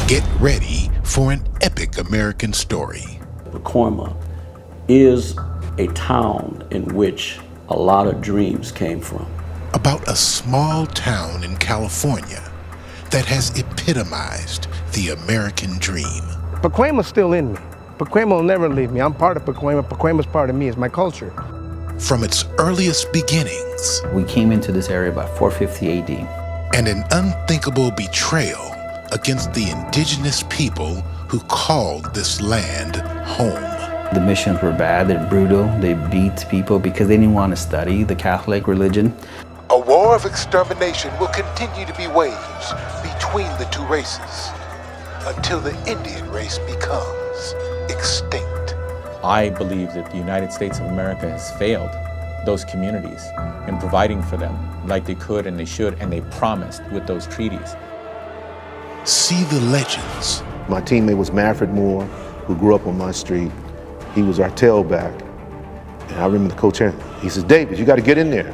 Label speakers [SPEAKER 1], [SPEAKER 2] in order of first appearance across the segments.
[SPEAKER 1] Get ready for an epic American story.
[SPEAKER 2] Pacoima is a town in which a lot of dreams came from.
[SPEAKER 1] About a small town in California that has epitomized the American dream.
[SPEAKER 3] Pacoima's still in me. Pacoima will never leave me. I'm part of Pacoima. Pacoima's part of me. It's my culture.
[SPEAKER 1] From its earliest beginnings.
[SPEAKER 4] We came into this area by 450 AD.
[SPEAKER 1] And an unthinkable betrayal against the indigenous people who called this land home.
[SPEAKER 4] The missions were bad, they're brutal, they beat people because they didn't want to study the Catholic religion.
[SPEAKER 1] A war of extermination will continue to be waged between the two races until the Indian race becomes extinct.
[SPEAKER 5] I believe that the United States of America has failed those communities in providing for them like they could and they should and they promised with those treaties.
[SPEAKER 1] See the legends.
[SPEAKER 6] My teammate was Manfred Moore, who grew up on my street. He was our tailback. And I remember the coach, he says, Davis, you got to get in there.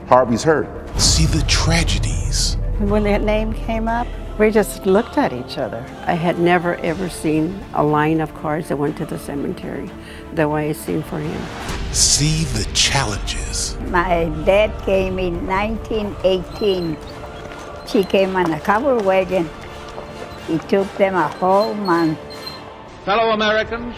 [SPEAKER 6] Harvey's hurt.
[SPEAKER 1] See the tragedies.
[SPEAKER 7] When that name came up, we just looked at each other.
[SPEAKER 8] I had never ever seen a line of cars that went to the cemetery the way I seen for him.
[SPEAKER 1] See the challenges.
[SPEAKER 9] My dad came in 1918. She came on a covered wagon. It took them a whole month.
[SPEAKER 10] Fellow Americans,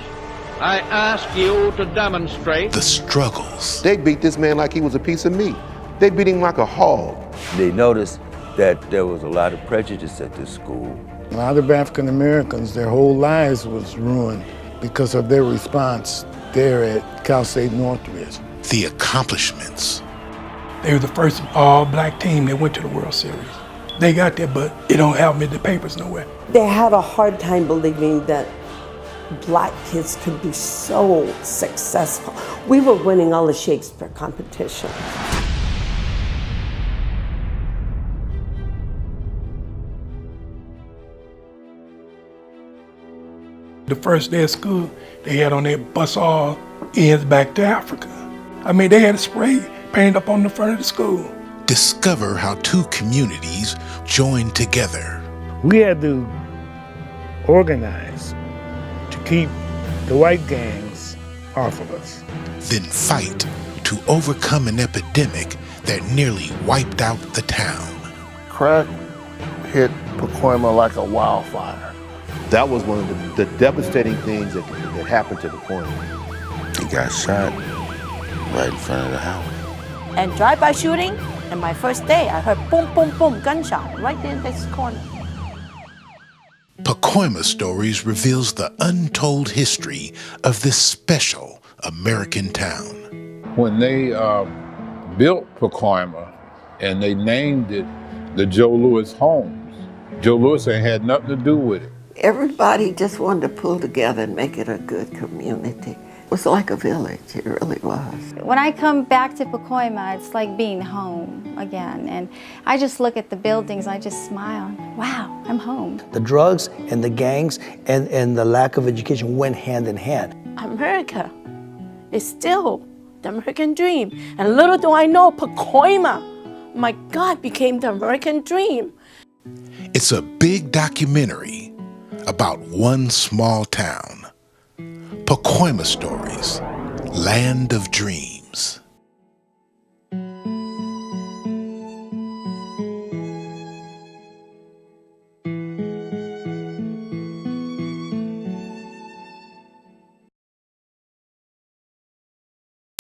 [SPEAKER 10] I ask you to demonstrate
[SPEAKER 1] the struggles.
[SPEAKER 6] They beat this man like he was a piece of meat. They beat him like a hog.
[SPEAKER 11] They noticed that there was a lot of prejudice at this school.
[SPEAKER 12] A lot of African Americans, their whole lives was ruined because of their response there at Cal State Northridge.
[SPEAKER 1] The accomplishments.
[SPEAKER 13] They were the first all-black team that went to the World Series. They got there, but it don't have them in the papers nowhere.
[SPEAKER 14] They had a hard time believing that black kids could be so successful. We were winning all the Shakespeare competitions.
[SPEAKER 13] The first day of school, they had on their bus all ends back to Africa. I mean, they had a spray painted up on the front of the school.
[SPEAKER 1] Discover how two communities joined together.
[SPEAKER 12] We had to organize to keep the white gangs off of us.
[SPEAKER 1] Then fight to overcome an epidemic that nearly wiped out the town.
[SPEAKER 15] Crack hit Pacoima like a wildfire.
[SPEAKER 6] That was one of the devastating things that happened to Pacoima.
[SPEAKER 11] He got shot right in front of the house.
[SPEAKER 16] And drive-by shooting, and my first day, I heard boom, boom, boom, gunshot right there in this corner.
[SPEAKER 1] PacoimaStories reveals the untold history of this special American town.
[SPEAKER 17] When they built Pacoima and they named it the Joe Louis Homes, Joe Louis ain't had nothing to do with it.
[SPEAKER 8] Everybody just wanted to pull together and make it a good community. It was like a village, it really was.
[SPEAKER 18] When I come back to Pacoima, it's like being home again. And I just look at the buildings, I just smile. Wow, I'm home.
[SPEAKER 19] The drugs and the gangs and the lack of education went hand in hand.
[SPEAKER 16] America is still the American dream. And little do I know, Pacoima, my God, became the American dream.
[SPEAKER 1] It's a big documentary about one small town. PacoimaStories, Land of Dreams.